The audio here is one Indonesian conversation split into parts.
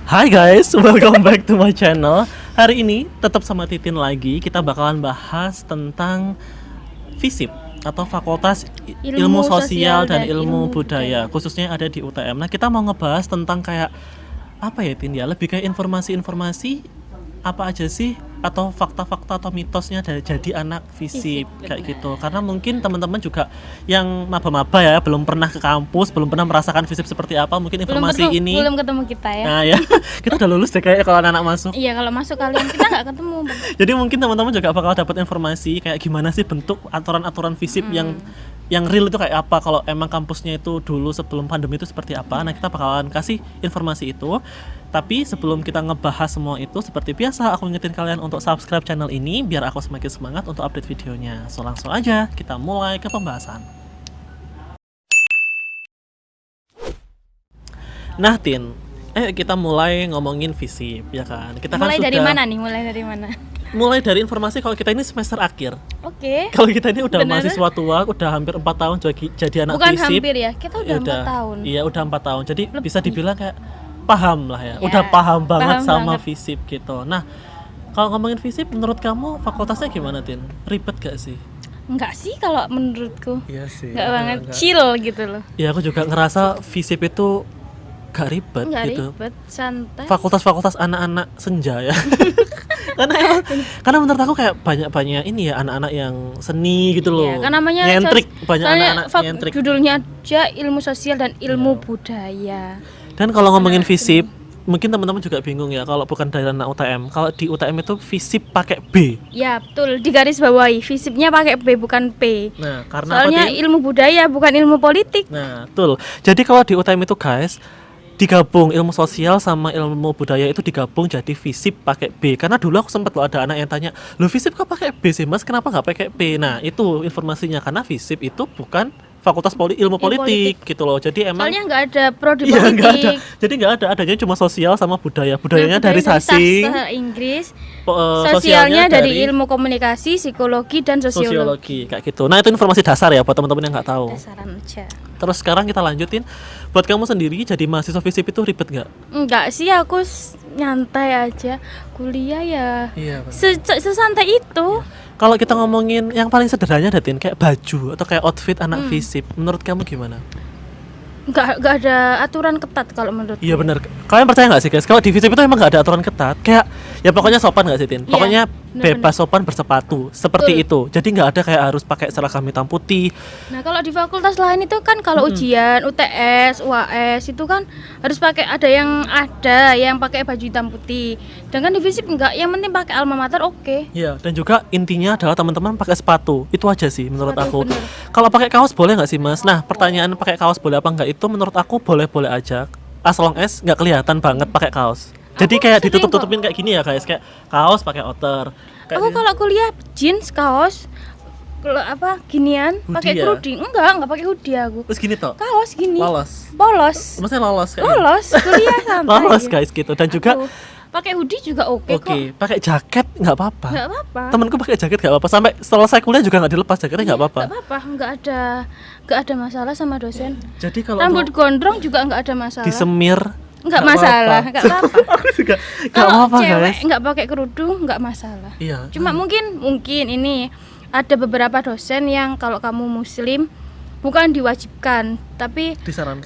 Hai guys, welcome back to my channel. Hari ini tetap sama Titin lagi. Kita bakalan bahas tentang FISIP atau Fakultas Ilmu Sosial dan Ilmu Budaya, khususnya ada di UTM. Nah, kita mau ngebahas tentang kayak apa ya Tin ya? Lebih kayak informasi-informasi apa aja sih atau fakta-fakta atau mitosnya jadi anak FISIP kayak gitu. Karena mungkin teman-teman juga yang maba-maba ya belum pernah ke kampus, belum pernah merasakan FISIP seperti apa, mungkin informasi ini belum ketemu kita ya. Nah ya, kita udah lulus deh kayak kalau anak-anak masuk. Iya, kalau masuk kalian kita nggak ketemu. Jadi mungkin teman-teman juga bakal dapat informasi kayak gimana sih bentuk aturan-aturan FISIP yang real itu kayak apa, kalau emang kampusnya itu dulu sebelum pandemi itu seperti apa. Nah, kita bakalan kasih informasi itu. Tapi sebelum kita ngebahas semua itu, seperti biasa aku ngingetin kalian untuk subscribe channel ini biar aku semakin semangat untuk update videonya. So langsung aja kita mulai ke pembahasan. Nah Tin, kita mulai ngomongin FISIP ya kan. Kita Mulai kan dari sudah mana nih? mulai dari informasi kalau kita ini semester akhir. Oke. Kalau kita ini udah Bener. mahasiswa tua, udah hampir 4 tahun jadi anak Bukan FISIP. hampir ya, kita udah 4 tahun. Iya, udah 4 tahun. Jadi Lebih. bisa dibilang kayak paham lah ya. Ya, Udah paham banget paham sama banget. FISIP gitu. Nah, kalau ngomongin FISIP, menurut kamu fakultasnya gimana, Tin? Ribet gak sih? Enggak sih kalau menurutku. Iya sih. Enggak banget, chill gitu loh. Ya, aku juga ngerasa FISIP itu gak ribet Enggak gitu. ribet, santai. Fakultas-fakultas anak-anak senja ya. karena menurut aku kayak banyak ini ya anak-anak yang seni gitu loh. Iya, kan namanya nyentrik, banyak soalnya anak-anak nyentrik. judulnya aja ilmu sosial dan ilmu budaya. Dan kalau ngomongin FISIP, mungkin teman-teman juga bingung ya kalau bukan dari anak UTM. Kalau di UTM itu FISIP pakai B. Ya, betul, di garis bawahi. FISIP-nya pakai B bukan P. Nah, karena Soalnya apa, Tin? ilmu budaya bukan ilmu politik. Nah, betul. Jadi kalau di UTM itu guys, digabung ilmu sosial sama ilmu budaya itu digabung jadi FISIP pakai B. Karena dulu aku sempat ada anak yang tanya, "Loh, FISIP kok pakai B sih, Mas? Kenapa nggak pakai P?" Nah, itu informasinya karena FISIP itu bukan fakultas ilmu politik gitu loh. Jadi emang Soalnya nggak ada prodi iya, politik. nggak ada. Jadi nggak ada, adanya cuma sosial sama budaya. Budayanya dari sasing, sastra Inggris, sosialnya sosialnya dari ilmu komunikasi, psikologi dan sosiologi. sosiologi kayak gitu. Nah, itu informasi dasar ya buat teman-teman yang nggak tahu. Dasaran aja. Terus sekarang kita lanjutin. Buat kamu sendiri jadi mahasiswa FISIP itu ribet nggak? Enggak sih, aku nyantai aja. Kuliah ya Iya. sesantai itu. Kalau kita ngomongin yang paling sederhananya Datin, kayak baju atau kayak outfit anak FISIP, menurut kamu gimana? Enggak ada aturan ketat kalau menurut. Iya benar. Kalian percaya nggak sih guys? Kalau di FISIP itu emang nggak ada aturan ketat. Kayak ya pokoknya sopan nggak sih Tin? Iya, Pokoknya bener-bener. bebas sopan bersepatu seperti itu. Jadi nggak ada kayak harus pakai seragam hitam putih. Nah, kalau di fakultas lain itu kan kalau ujian, UTS, UAS itu kan harus pakai, ada yang pakai baju hitam putih. Dan kan di FISIP enggak, yang penting pakai alma mater oke. Iya. Dan juga intinya adalah teman-teman pakai sepatu. Itu aja sih menurut aku. Sepatu, bener. Kalau pakai kaos boleh nggak sih Mas? Nah, pertanyaan pakai kaos boleh apa enggak itu menurut aku boleh-boleh aja. As long as nggak kelihatan banget pakai kaos. Jadi Aku kayak sering ditutup-tutupin kayak gini ya guys, kayak kaos pakai outer. Kayak Aku kalau kuliah jeans, kaos, kalau ginian, Hoodie pakai ya? hoodie. Enggak pakai hoodie aku. terus gini toh. Kaos gini. Lolos. Polos. Maksudnya lolos kayak gini. Lolos, kuliah santai. Lolos guys gitu. Dan juga Aduh, pakai hoodie juga oke kok. oke, pakai jaket nggak apa-apa. Enggak apa-apa. Temenku pakai jaket nggak apa-apa. Sampai selesai kuliah juga nggak dilepas jaketnya nggak apa-apa. Enggak apa-apa, enggak ada masalah sama dosen. Jadi kalau Rambut gondrong juga enggak ada masalah. disemir Enggak nggak masalah, apa-apa. enggak apa-apa. Aku juga nggak Kalau apa-apa cewek guys. enggak pakai kerudung enggak masalah. Iya. Cuma mungkin ini ada beberapa dosen yang kalau kamu muslim bukan diwajibkan, tapi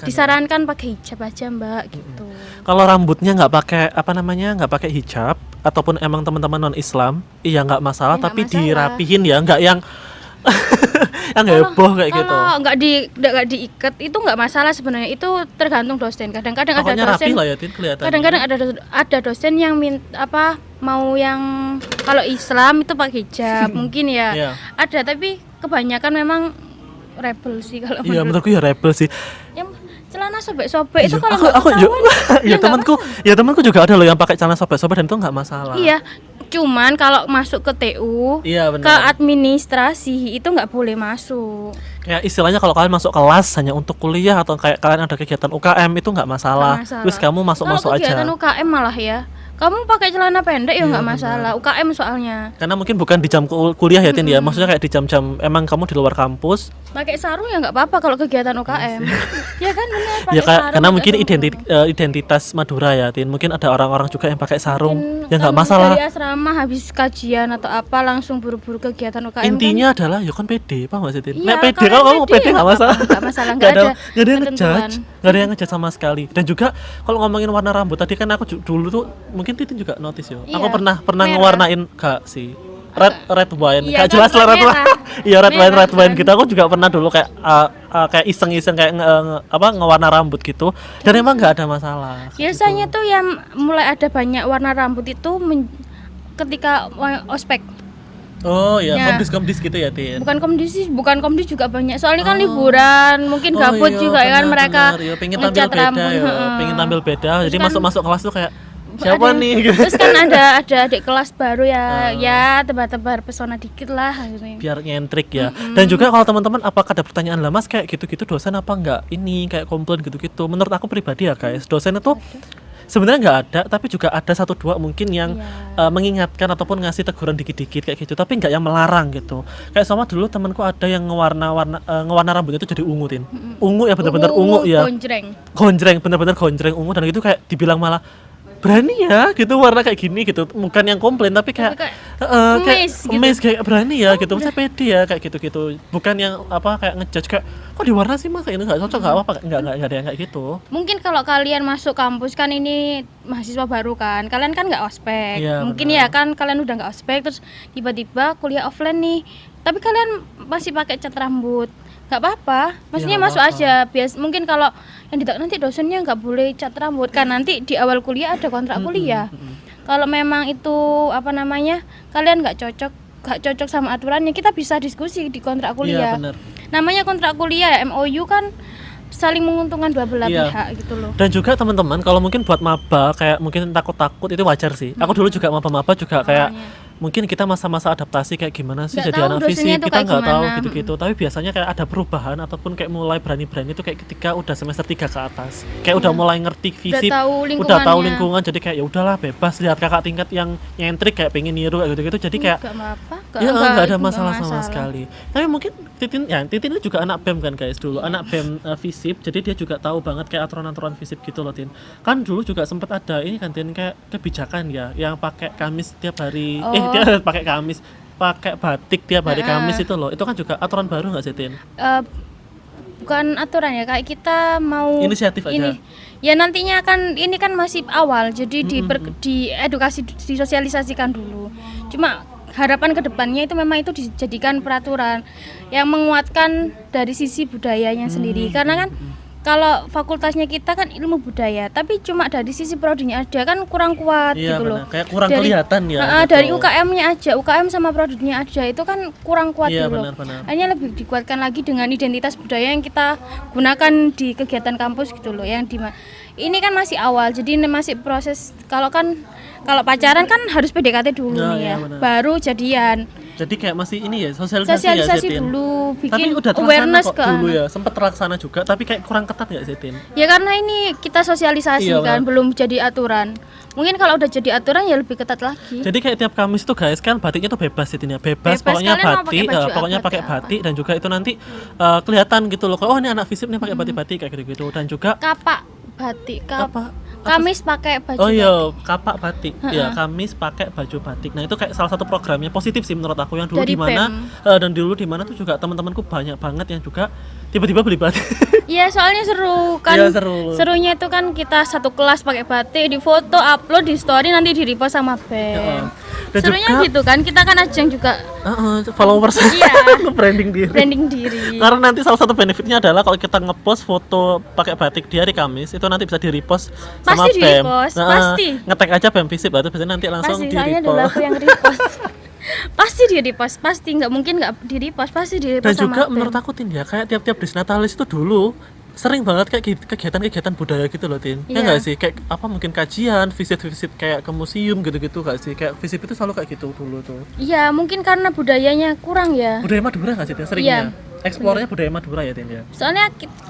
disarankan pakai hijab aja Mbak gitu. Kalau rambutnya nggak pakai nggak pakai hijab ataupun emang teman-teman non Islam, iya nggak masalah. Ya, nggak tapi masalah. dirapihin ya, nggak yang yang heboh kayak gitu. Kalau enggak diikat itu enggak masalah sebenarnya, itu tergantung dosen. Kadang-kadang ada Pokoknya rapi dosen, lah ya Tin, kelihatan. kadang-kadang ada dosen yang mau yang kalau Islam itu pakai hijab mungkin ya. Iya. Ada, tapi kebanyakan memang rebel sih kalau Iya, menurut. menurutku ya rebel sih. Yang celana sobek-sobek itu Iya, kalau aku nggak ketahuan, ya nggak temanku juga ada loh yang pakai celana sobek-sobek dan itu nggak masalah. iya, cuman kalau masuk ke TU, Iya, ke benar. administrasi itu nggak boleh masuk. Kayak istilahnya kalau kalian masuk kelas hanya untuk kuliah atau kayak kalian ada kegiatan UKM itu nggak masalah. Nggak masalah. Terus kamu masuk Kalau aja. kegiatan UKM malah ya, Kamu pakai celana pendek ya Iya, nggak benar. masalah. UKM soalnya. Karena mungkin bukan di jam kuliah ya Tin ya. Maksudnya kayak di jam-jam emang kamu di luar kampus. Pakai sarung ya nggak apa-apa kalau kegiatan UKM. Ya kan benar pakai Ya sarung. karena mungkin pakai songkok. identitas Madura ya Tin. Mungkin ada orang-orang juga yang pakai sarung. Mungkin Ya nggak kamu masalah. Dari asrama habis kajian atau apa langsung buru-buru kegiatan UKM Intinya adalah ya kan pede, paham gak sih Tin? Iya, Nek pede kalian kalau kamu pede pede ya nggak nggak masalah. apa-apa, nggak masalah, Nggak ada nggak ada yang ketentuan. ngejudge, nggak ada yang ngejudge sama sekali. Dan juga kalau ngomongin warna rambut tadi kan aku dulu tuh mungkin Titin juga notice yo. Aku Iya, pernah merah. ngewarnain gak sih? Red wine, Iya, gak kan, jelas lah red merah. wine. Iya red Merah, wine kan. gitu. Aku juga pernah dulu kayak kayak iseng-iseng kayak ngewarna rambut gitu. Dan emang nggak ada masalah. Biasanya tuh yang mulai ada banyak warna rambut itu ketika ospek. Oh iya, Ya. komdis gitu ya Tin. Bukan komdis juga banyak. Soalnya kan liburan, mungkin gabut iya, juga ya kan benar, mereka benar. Ya, pengen tampil ngecat beda rambut. ya, heeh. pengen tampil beda. Jadi kan masuk kelas tuh kayak siapa Ada- nih gitu. Terus kan ada adik kelas baru ya, ya tebar-tebar pesona dikit lah gitu. Biar nyentrik ya. Dan juga kalau teman-teman apakah ada pertanyaan lah Mas kayak gitu-gitu dosen apa enggak ini kayak komplain gitu-gitu. Menurut aku pribadi ya guys, dosen itu sebenarnya nggak ada, tapi juga ada satu dua mungkin yang mengingatkan ataupun ngasih teguran dikit-dikit kayak gitu, tapi nggak yang melarang gitu. Kayak sama dulu temanku ada yang ngewarna rambutnya itu jadi ungu Tin. Ungu ya bener-bener ungu ya. Gonjreng. Bener-bener gonjreng ungu dan itu kayak dibilang malah berani ya gitu warna kayak gini gitu, bukan yang komplain tapi kayak kayak kayak emis gitu. emis, kayak berani ya gitu, maksudnya pede ya kayak gitu-gitu, bukan yang apa kayak ngejudge kayak kok diwarna sih Mas kayak ini nggak cocok nggak apa nggak ada yang kayak gitu. Mungkin kalau kalian masuk kampus kan ini mahasiswa baru kan, kalian kan nggak ospek. Iya, Mungkin benar. ya kan kalian udah nggak ospek terus tiba-tiba kuliah offline nih, tapi kalian masih pakai cat rambut. Nggak apa-apa, maksudnya nggak masuk apa-apa. aja. Mungkin kalau yang nanti dosennya nggak boleh cat rambut kan nanti di awal kuliah ada kontrak kuliah. Kalau memang itu apa namanya kalian nggak cocok sama aturannya, kita bisa diskusi di kontrak Iya kuliah. benar. Namanya kontrak kuliah MOU kan saling menguntungkan dua belah Iya. pihak gitu loh. Dan juga teman-teman kalau mungkin buat maba kayak mungkin takut-takut itu wajar sih. Aku dulu juga maba-maba juga kayak mungkin kita masa-masa adaptasi kayak gimana sih Nggak jadi tahu anak dosennya fisik, tuh kita kayak nggak tahu gimana. gitu-gitu. Tapi biasanya kayak ada perubahan ataupun kayak mulai berani-berani itu kayak ketika udah semester 3 ke atas. Kayak udah mulai ngerti fisik, tahu udah tahu lingkungannya. lingkungan, jadi kayak ya udahlah bebas lihat kakak tingkat yang nyentrik kayak pengen niru kayak gitu-gitu. Jadi kayak Nggak apa-apa. ya nggak ada itu masalah sama sekali. Tapi mungkin Titin ini juga anak BEM kan guys dulu, anak BEM FISIP, jadi dia juga tahu banget kayak aturan-aturan FISIP gitu loh Tin. Kan dulu juga sempat ada ini kan Tin kayak kebijakan ya, yang pakai kamis tiap hari, dia pakai kamis, pakai batik tiap hari Kamis itu loh. Itu kan juga aturan baru nggak sih Tin? Bukan aturan ya, kayak kita mau Inisiatif aja. ini. Ya nantinya kan ini kan masih awal, jadi di edukasi disosialisasikan dulu. Cuma harapan kedepannya itu memang itu dijadikan peraturan yang menguatkan dari sisi budayanya sendiri, karena kan kalau fakultasnya kita kan ilmu budaya, tapi cuma dari sisi prodinya aja kan kurang kuat Iya gitu benar, loh. kayak kurang kelihatan ya. gitu. Dari UKM-nya aja, UKM sama prodnya aja itu kan kurang kuat Iya, gitu loh. benar-benar. Hanya lebih dikuatkan lagi dengan identitas budaya yang kita gunakan di kegiatan kampus gitu loh. Ini kan masih awal, jadi ini masih proses. Kalau pacaran kan harus PDKT dulu Nah, nih iya, ya, benar. baru jadian. Jadi kayak masih ini ya sosialisasi ya Sosialisasi Tin. dulu, Tapi bikin udah terlaksana awareness kok ke dulu anak. ya, sempat terlaksana juga, tapi kayak kurang ketat nggak sih Tin? Ya karena ini kita sosialisasi Iya, kan, benar. belum jadi aturan. Mungkin kalau udah jadi aturan ya lebih ketat lagi. Jadi kayak tiap Kamis tuh guys kan batiknya tuh bebas sih Tin ya. Bebas pokoknya kalian mau batik, pakai baju pokoknya apa, pakai pakai batik dan juga itu nanti kelihatan gitu loh. Oh ini anak FISIP nih pakai batik-batik kayak gitu-gitu dan juga Kapak batik, apa? Kamis pakai baju Oh batik. iya, kapak batik. Ya, Kamis pakai baju batik. Nah, itu kayak salah satu programnya positif sih menurut aku yang dulu Dari di mana dan dulu di mana tuh juga teman-temanku banyak banget yang juga tiba-tiba beli batik. Iya, soalnya seru kan. Iya, seru. Serunya itu kan kita satu kelas pakai batik, di foto, upload di story, nanti di repost sama BEM. Dan Serunya juga gitu kan, kita kan ajang juga followers Iya. branding diri. branding diri. Karena nanti salah satu benefitnya adalah kalau kita ngepost foto pakai batik di hari Kamis itu nanti bisa di repost sama Pasti BEM. di-repost, pasti. Nge-tag aja BEM FISIP itu biasanya nanti langsung Pasti, di soalnya dulu repost. aku yang repost. Pasti di repost, pasti nggak mungkin nggak di repost, pasti di repost Dan sama juga BEM. menurut aku Tin ya kayak tiap-tiap Disnatalis itu dulu sering banget kayak kegiatan-kegiatan budaya gitu loh Tin. Ya Iya. nggak sih kayak apa mungkin kajian, visit-visit kayak ke museum gitu-gitu nggak sih? Kayak FISIP itu selalu kayak gitu dulu tuh. Iya, mungkin karena budayanya kurang ya. Budaya Madura nggak sih Tin Iya, seringnya? Eksplornya budaya Madura ya Tin ya. Soalnya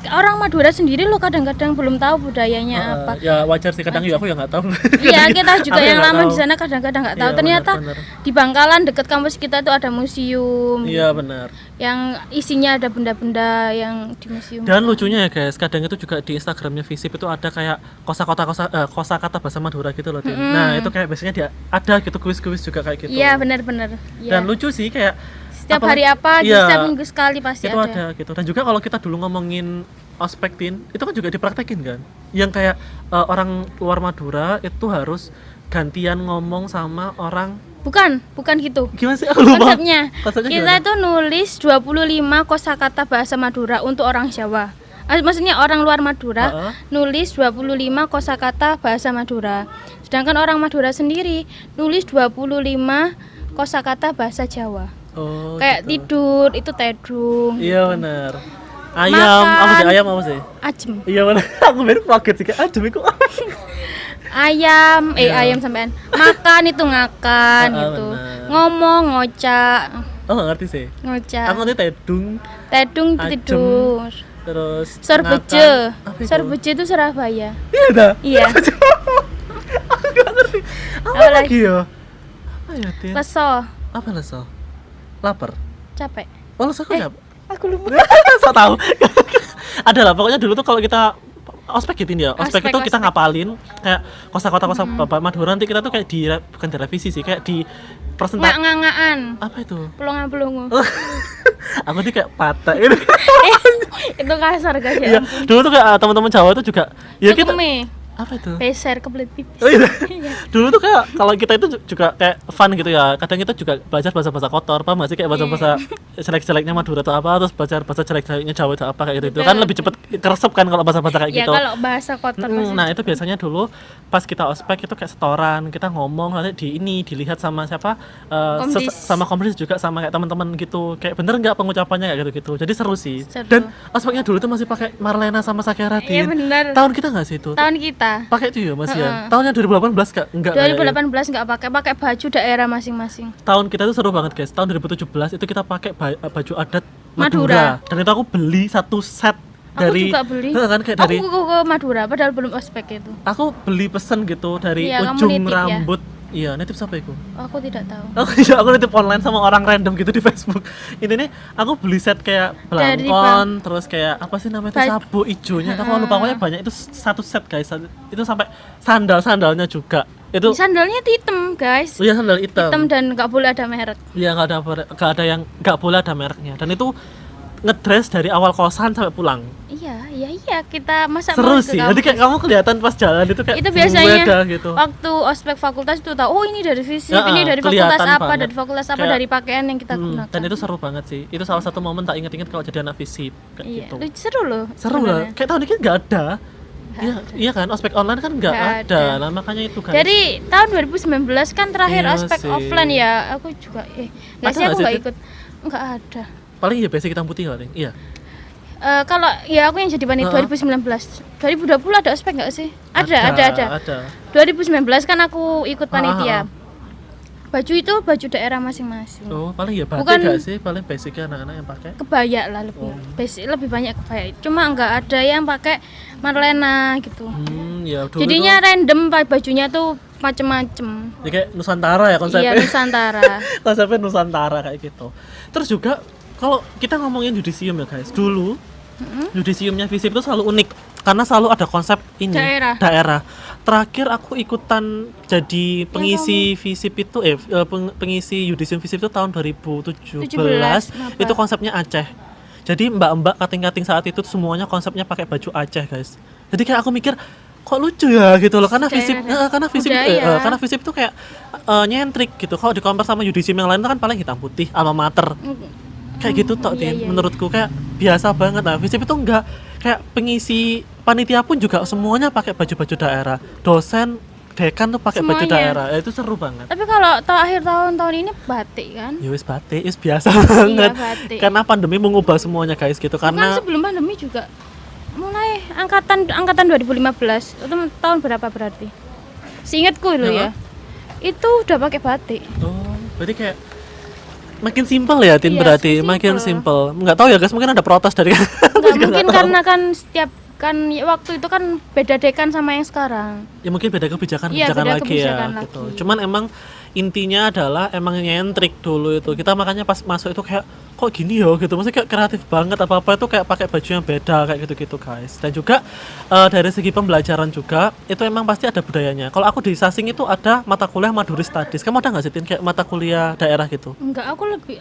orang Madura sendiri lo kadang-kadang belum tahu budayanya apa. Ya wajar sih kadang aku ya nggak tahu. Iya, kita juga Aku ya yang nggak lama tahu. di sana kadang-kadang nggak tahu. Iya, Ternyata benar. di Bangkalan dekat kampus kita itu ada museum. Iya benar. Yang isinya ada benda-benda yang di museum. Dan lucunya ya guys, kadang itu juga di Instagramnya Visip itu ada kayak kosakata bahasa Madura gitu loh Tin. Nah itu kayak biasanya dia ada gitu kuis-kuis juga kayak gitu. Iya, benar-benar. Dan Iya. lucu sih kayak Setiap hari apa, iya, setiap minggu sekali pasti itu ada. ada gitu. Dan juga kalau kita dulu ngomongin ospek Tin, itu kan juga dipraktekin kan. Yang kayak orang luar Madura itu harus gantian ngomong sama orang. Bukan gitu. Gimana sih? Aku lupa. Konsepnya kita gimana? itu nulis 25 kosakata bahasa Madura untuk orang Jawa. Maksudnya orang luar Madura nulis 25 kosakata bahasa Madura. Sedangkan orang Madura sendiri nulis 25 kosakata bahasa Jawa. Oh, Kayak gitu. tidur itu tedung. Iya benar. Ayam Makan. apa sih? Ayam apa sih? Ajem. Iya benar. Aku baru kaget sih kayak aduh itu. Ayam, Iya. ayam sampean. Makan itu ngakan gitu. Benar. Ngomong ngocak, Oh nggak ngerti sih. ngocak. Aku ngerti tedung, Tedung itu Ajem. tidur. terus Sorbeje. ngakan. Apa itu? Sorbeje itu Surabaya. Iya dah. Iya. Aku nggak ngerti. Apa Apa lagi ya? Apa ya Tin? Leso, Apa leso? Lapar. capek. Oh leso kok apa? Aku lupa. So tahu. Ada lah pokoknya dulu tuh kalau kita ospek gitu ya. Ospek itu kita Ospek. ngapalin kayak kosakata Madura nanti kita tuh kayak bukan direvisi sih, kayak di presentasi. Ngangaan. Apa itu? Pelongan-pelongo. Aku tuh kayak patah gitu. Itu kasar guys Iya, ya. dulu tuh kayak teman-teman Jawa tuh juga ya kita Cukeme. apa itu? Peser kebelet pipis. Oh iya. Dulu tuh kayak kalau kita itu juga kayak fun gitu ya. Kadang kita juga belajar bahasa-bahasa kotor, paham gak sih kayak bahasa-bahasa jelek-jeleknya Madura atau apa, terus belajar bahasa jelek-jeleknya Jawa itu apa kayak gitu. Itu kan lebih cepet keresep kan kalau bahasa-bahasa kayak Ya gitu. kalau bahasa kotor pasti. Nah, itu biasanya dulu pas kita ospek itu kayak setoran, kita ngomong nanti dilihat sama siapa Komdis. sama komdis juga sama kayak teman-teman gitu. Kayak bener nggak pengucapannya kayak gitu-gitu. Jadi seru sih. Seru. Dan ospeknya dulu tuh masih pakai Marlena sama Sakera Iya Din. benar. Tahun kita nggak sih itu? Tahun kita. Pakai itu ya Mas ya. Tahunnya 2018 Kak? Enggak. 2018 nggak pakai baju daerah masing-masing. Tahun kita itu seru banget guys. Tahun 2017 itu kita pakai baju adat Madura. Madura. Dan itu aku beli satu set Aku dari juga beli. kan kayak Aku dari ke Madura padahal belum ospek itu. aku beli pesen gitu dari Iya, kamu ujung nitip ya? rambut. Iya, nitip siapa itu? Aku tidak tahu. Aku nitip online sama orang random gitu di Facebook. Ini nih aku beli set kayak Dari belangkon, terus kayak apa sih namanya itu Baj- sabu ijonya. Aku lupa pokoknya banyak itu satu set guys. Itu sampai sandalnya juga. Itu Sandalnya hitam, guys. iya sandal hitam. Hitam dan nggak boleh ada merek. Iya nggak ada yang nggak boleh ada mereknya. Dan itu ngedress dari awal kosan sampai pulang. Iya, kita masa Seru mau ke sih. Jadi kayak kamu kelihatan pas jalan itu kayak itu biasanya beda gitu. waktu ospek fakultas itu tahu oh ini dari fisip, Ya, ini dari fakultas kelihatan apa, banget. dari fakultas apa, Kayak- dari pakaian yang kita gunakan. Dan itu seru banget sih. Itu salah satu momen tak inget-inget kalau jadi anak fisip kayak Iya, gitu. seru loh. Seru lah. sebenarnya. Kayak tahun ini nggak ada. Iya, iya kan. Ospek online kan nggak Nggak ada. ada. Nah, makanya itu kan. Dari tahun 2019 kan terakhir Iya ospek sih. offline ya. Aku juga nggak Ada sih, aku nggak sih, nggak Dit? ikut. Nggak ada. paling ya basic hitam putih paling. Iya. Kalau ya aku yang jadi panitia 2019. 2020 ada ospek nggak sih? Ada. 2019 kan aku ikut panitia. Baju itu baju daerah masing-masing. Oh, paling ya batik Bukan- nggak sih? Paling basicnya anak-anak yang pakai. Kebaya lah lebih. Basic lebih banyak kebaya. Cuma nggak ada yang pakai Marlena gitu. Ya dulu Jadinya random bajunya tuh macem-macem. tuh, ya kayak Nusantara ya konsepnya. Iya, Nusantara. Konsepnya Nusantara kayak gitu. Terus juga kalau kita ngomongin yudisium ya guys, dulu yudisiumnya FISIP itu selalu unik karena selalu ada konsep ini Daerah. Terakhir aku ikutan jadi pengisi FISIP itu pengisi yudisium FISIP itu tahun 2017. 17, Itu konsepnya Aceh. Jadi mbak-mbak kating-kating saat itu semuanya konsepnya pakai baju Aceh guys. Jadi kayak aku mikir kok lucu ya gitu loh karena FISIP Budaya. karena FISIP itu kayak nyentrik gitu. Kalau di compare sama yudisium yang lain itu kan paling hitam putih alma mater. Kayak gitu tok Tin. Menurutku kayak biasa banget lah. FISIP itu enggak kayak pengisi panitia pun juga semuanya pakai baju-baju daerah. Dosen, dekan tuh pakai baju Semuanya. daerah. Itu seru banget. Tapi kalau akhir tahun ini batik kan? Ya wis batik, wis biasa banget. batik. Karena pandemi mengubah semuanya guys gitu Kan karena sebelum pandemi juga mulai angkatan 2015 itu tahun berapa berarti? Seingatku loh ya. Itu udah pakai batik. oh, berarti kayak makin simpel ya Tin, Iya, berarti simpel. makin simpel. Nggak tahu ya guys, mungkin ada protes dari Nggak mungkin karena kan setiap kan ya, waktu itu kan beda dekan sama yang sekarang. ya mungkin beda kebijakan Iya, beda lagi kebijakan ya lagi. gitu. Cuman emang intinya adalah emang nyentrik dulu itu. Kita makanya pas masuk itu kayak kok gini ya gitu. Maksudnya kayak kreatif banget, apa-apa itu kayak pakai baju yang beda kayak gitu-gitu guys. Dan juga dari segi pembelajaran juga itu emang pasti ada budayanya. Kalau aku di Sasing itu ada mata kuliah Maduri Studies. Kamu ada nggak sih Tin kayak mata kuliah daerah gitu? Enggak, aku lebih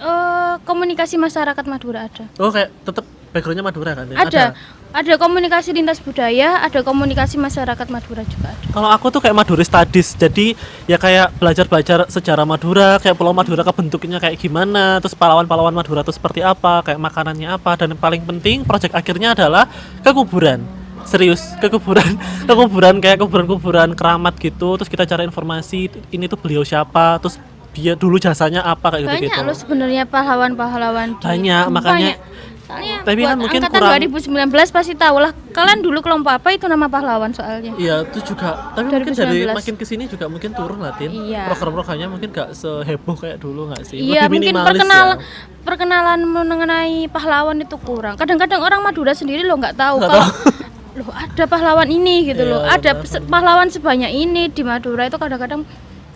komunikasi masyarakat Madura ada. Oh kayak tetap backgroundnya Madura kan? Tin? Ada komunikasi lintas budaya, ada komunikasi masyarakat Madura juga ada. Kalau aku tuh kayak Maduri Studies, jadi ya kayak belajar sejarah Madura, kayak Pulau Madura kebentuknya kayak gimana, terus pahlawan-pahlawan Madura tuh seperti apa, kayak makanannya apa, dan yang paling penting proyek akhirnya adalah ke kuburan. Serius, ke kuburan, ke kuburan kayak kuburan-kuburan keramat gitu, terus kita cari informasi ini tuh beliau siapa, terus dia dulu jasanya apa kayak gitu-gitu. Banyak loh sebenarnya pahlawan-pahlawan. Banyak, makanya Soalnya tapi buat kan mungkin angkatan kurang 2019 pasti tahu lah. Kalian dulu kelompok apa itu nama pahlawan soalnya. iya, itu juga. Tapi mungkin dari 2019. makin kesini juga mungkin turun lah Tin. Iya. Program-programnya mungkin gak seheboh kayak dulu nggak sih? Iya, Lebih mungkin minimalis perkenalan mengenai pahlawan itu kurang. Kadang-kadang orang Madura sendiri lo nggak tahu Nggak kalau loh ada pahlawan ini gitu Iya, loh. Ada benar. pahlawan sebanyak ini di Madura itu kadang-kadang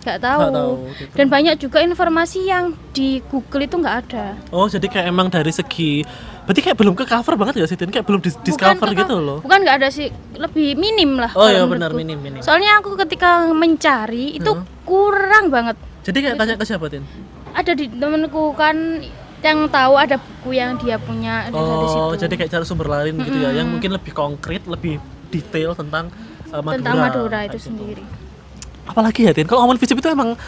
nggak tahu. Nggak tahu, gitu. Dan banyak juga informasi yang di Google itu nggak ada. Oh, jadi kayak emang dari segi berarti kayak belum ke cover banget ya sih Tin? Kayak belum discover gitu loh. Bukan nggak ada sih, lebih minim lah. Oh kalau iya menurutku. benar, minim. Soalnya aku ketika mencari itu kurang banget. Jadi kayak tanya ke siapa Tin? Ada di temenku kan yang tahu ada buku yang dia punya ada dari situ. Oh, jadi kayak cari sumber lain gitu ya, yang mungkin lebih konkret, lebih detail tentang Madura. Tentang Madura kayak itu gitu. sendiri. Apalagi ya Tin? Kalau ngomongin FISIP itu emang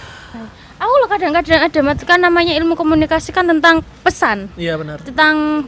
Aku loh kadang-kadang ada kan namanya ilmu komunikasi kan tentang pesan, iya benar. tentang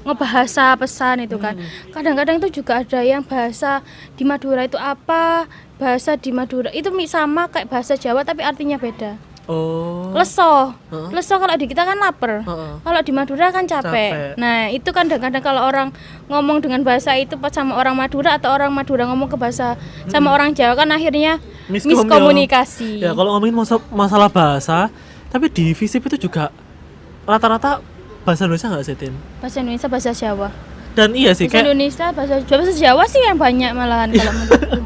ngebahasa pesan itu kan. Kadang-kadang itu juga ada yang bahasa di Madura itu apa, bahasa di Madura itu sama kayak bahasa Jawa tapi artinya beda. Oh. Leso. Leso kalau di kita kan lapar. Heeh. Kalau di Madura kan Capek. capek. Nah, itu kan kadang-kadang kalau orang ngomong dengan bahasa itu pas sama orang Madura atau orang Madura ngomong ke bahasa sama orang Jawa kan akhirnya miskomunikasi. Ya kalau ngomongin masalah bahasa, tapi di FISIP itu juga rata-rata bahasa Indonesia nggak sih Tin? Bahasa Indonesia, bahasa Jawa. Dan iya sih Bahasa kayak Indonesia, bahasa Jawa sih yang banyak malahan kalau menurutku.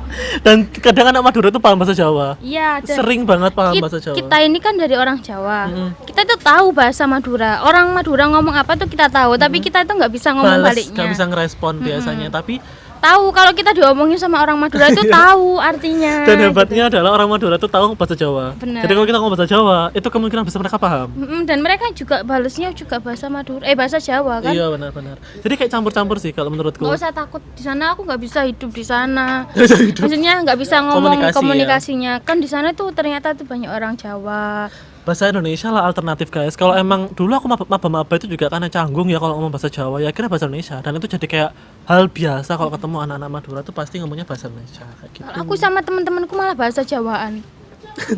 dan kadang anak Madura tuh paham bahasa Jawa. Iya, dan Sering banget paham bahasa Jawa. kita ini kan dari orang Jawa. Kita tuh tahu bahasa Madura. Orang Madura ngomong apa tuh kita tahu, tapi kita tuh nggak bisa ngomong Bales, baliknya. nggak bisa ngerespon biasanya, tapi Tahu kalau kita diomongin sama orang Madura itu tahu artinya. dan hebatnya adalah orang Madura tuh tahu bahasa Jawa. Benar. Jadi kalau kita ngomong bahasa Jawa, itu kemungkinan bisa mereka paham. Dan mereka juga balasnya juga bahasa Madura, bahasa Jawa kan. Iya benar-benar. Jadi kayak campur-campur sih kalau menurutku. Nggak usah takut di sana, aku nggak bisa hidup di sana. Maksudnya nggak bisa ngomong Komunikasi, komunikasinya. Kan di sana tuh ternyata tuh banyak orang Jawa. Bahasa Indonesia lah alternatif guys. Kalau emang dulu aku maba itu juga karena canggung ya kalau ngomong bahasa Jawa ya akhirnya bahasa Indonesia, dan itu jadi kayak hal biasa kalau ketemu anak-anak Madura tuh pasti ngomongnya bahasa Indonesia kayak gitu. Kalau aku sama teman-temanku malah bahasa Jawaan.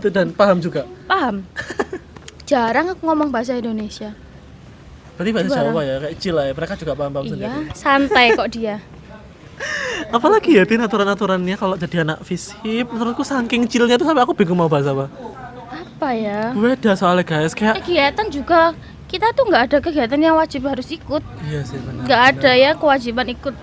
Dan paham juga. Paham? Jarang aku ngomong bahasa Indonesia. Berarti bahasa Jawa ya kayak chill ya. Mereka juga paham Iya, sendiri. santai kok dia. Apalagi ya Tin aturan-aturannya kalau jadi anak FISIP menurutku saking chillnya tuh sampai aku bingung mau bahas apa. Apa ya? Beda soalnya guys kayak Kegiatan juga kita tuh nggak ada kegiatan yang wajib harus ikut. iya sih benar. Nggak ada ya kewajiban ikut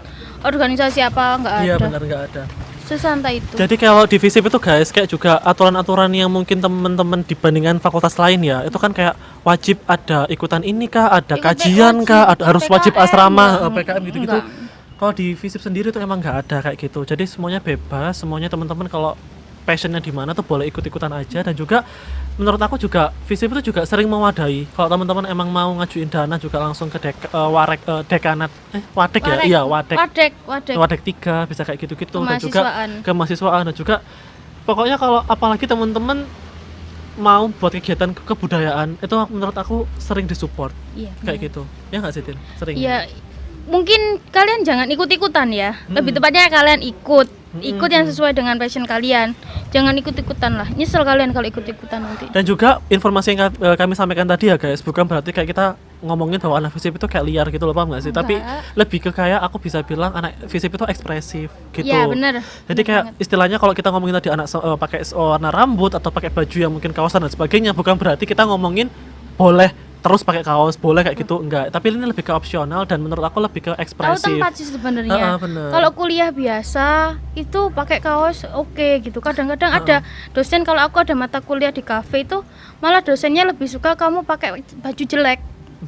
organisasi apa, nggak ada. Iya benar nggak ada. Sesantai itu. Jadi kalau di FISIP itu guys kayak juga aturan-aturan yang mungkin teman-teman dibandingkan fakultas lain ya itu kan kayak wajib ada ikutan ini kah, ada Ikut kajian POC, kah, harus wajib PKM, asrama, enggak. PKM gitu-gitu. Enggak. Kalau di FISIP sendiri tuh emang nggak ada kayak gitu. Jadi semuanya bebas, semuanya teman-teman kalau passionnya di mana tuh boleh ikut-ikutan aja. Dan juga menurut aku juga FISIP itu juga sering mewadahi. Kalau teman-teman emang mau ngajuin dana juga langsung ke dekanat wadek ya, iya wadek. Wadek. Wadek 3 bisa kayak gitu-gitu, dan juga Kemahasiswaan. kemahasiswaan, dan juga pokoknya kalau apalagi teman-teman mau buat kegiatan kebudayaan itu menurut aku sering disupport Iya. kayak gitu ya nggak sih Tin? Sering Iya. Mungkin kalian jangan ikut-ikutan ya. Lebih tepatnya kalian ikut yang sesuai dengan passion kalian. Jangan ikut-ikutan lah. Nyesel kalian kalau ikut-ikutan nanti. dan juga informasi yang kami sampaikan tadi ya guys bukan berarti kayak kita ngomongin bahwa anak FISIP itu kayak liar gitu loh, paham nggak sih? Tapi Enggak. lebih ke kayak aku bisa bilang anak FISIP itu ekspresif gitu. Iya, bener. Jadi kayak istilahnya kalau kita ngomongin tadi anak pakai warna rambut atau pakai baju yang mungkin kawasan dan sebagainya, bukan berarti kita ngomongin boleh terus pakai kaos boleh kayak gitu enggak, tapi ini lebih ke opsional dan menurut aku lebih ke Tahu ekspresif. tempat sih sebenarnya. Bener. Kalau kuliah biasa itu pakai kaos oke gitu. Kadang-kadang ada dosen, kalau aku ada mata kuliah di kafe itu malah dosennya lebih suka kamu pakai baju jelek.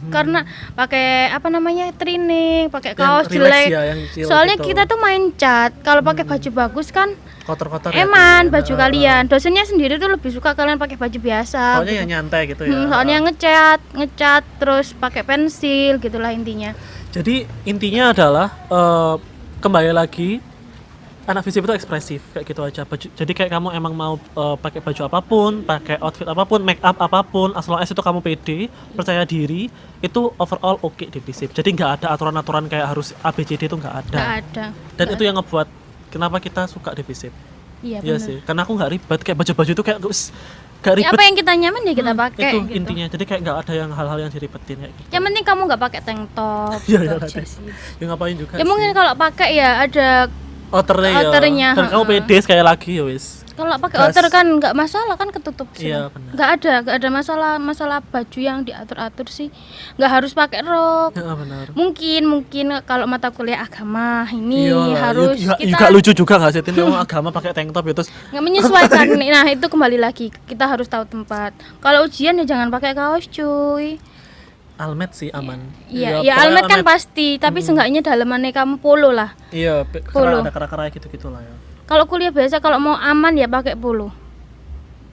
Karena pakai apa namanya training, pakai kaos Yang relax jelek. ya, yang chill Soalnya gitu. kita tuh main cat. Kalau pakai baju bagus kan Kotor-kotor ya, eman baju Tin. kalian. Dosennya sendiri tuh lebih suka kalian pakai baju biasa. Soalnya gitu. yang nyantai gitu ya. Soalnya ngecat terus pakai pensil gitulah intinya. Jadi intinya adalah kembali lagi anak FISIP itu ekspresif kayak gitu aja. Jadi kayak kamu emang mau pakai baju apapun, pakai outfit apapun, make up apapun, as long as itu kamu pede, percaya diri, itu overall oke di FISIP. Jadi nggak ada aturan-aturan kayak harus ABCD itu nggak ada. Nggak ada. Dan itu yang ngebuat kenapa kita suka di FISIP. Iya Iya benar. sih, karena aku nggak ribet kayak baju-baju itu kayak gak ribet. Apa yang kita nyaman ya kita pakai Itu gitu. intinya. Jadi kayak nggak ada yang hal-hal yang diribetin kayak gitu. Yang penting kamu nggak pakai tank top. Iya, gitu iya, aja nanti. sih. Ya ngapain juga Ya sih. mungkin kalau pakai ya ada outernya outernya, ya. Dan kamu pede sekali lagi ya wis. kalau pakai Gas. outer kan nggak masalah kan ketutup sih. Iya, benar. Nggak ada masalah baju yang diatur-atur sih. Nggak harus pakai rok. Ya benar. Mungkin kalau mata kuliah agama ini Iyalah, harus juga kita lucu juga nggak sih? Tin orang agama pakai tank top ya terus nggak menyesuaikan. Nah itu kembali lagi kita harus tahu tempat. Kalau ujian ya jangan pakai kaos cuy. almet sih aman. Iya, Ya, ya pokoknya almet kan pasti, tapi seenggaknya dalamannya kamu polo lah. Iya, Polo. ada kera-kera gitu-gitu lah ya. Kalau kuliah biasa kalau mau aman ya pakai polo.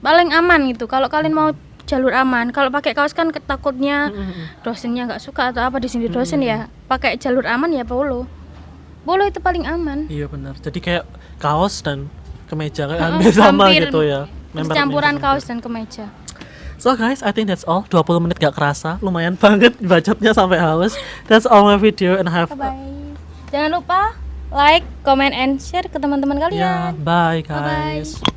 Paling aman gitu. Kalau kalian mau jalur aman, kalau pakai kaos kan takutnya dosennya nggak suka atau apa di sini dosen ya. Pakai jalur aman ya polo. Polo itu paling aman. Iya benar. Jadi kayak kaos dan kemeja kayak hampir sama hampir gitu ya. Campuran kaos dan kemeja. So guys, I think that's all. 20 menit gak kerasa. Lumayan banget bacotnya sampai haus. That's all my video and have Bye. Jangan lupa like, comment, and share ke teman-teman Yeah, kalian. bye Bye-bye. guys.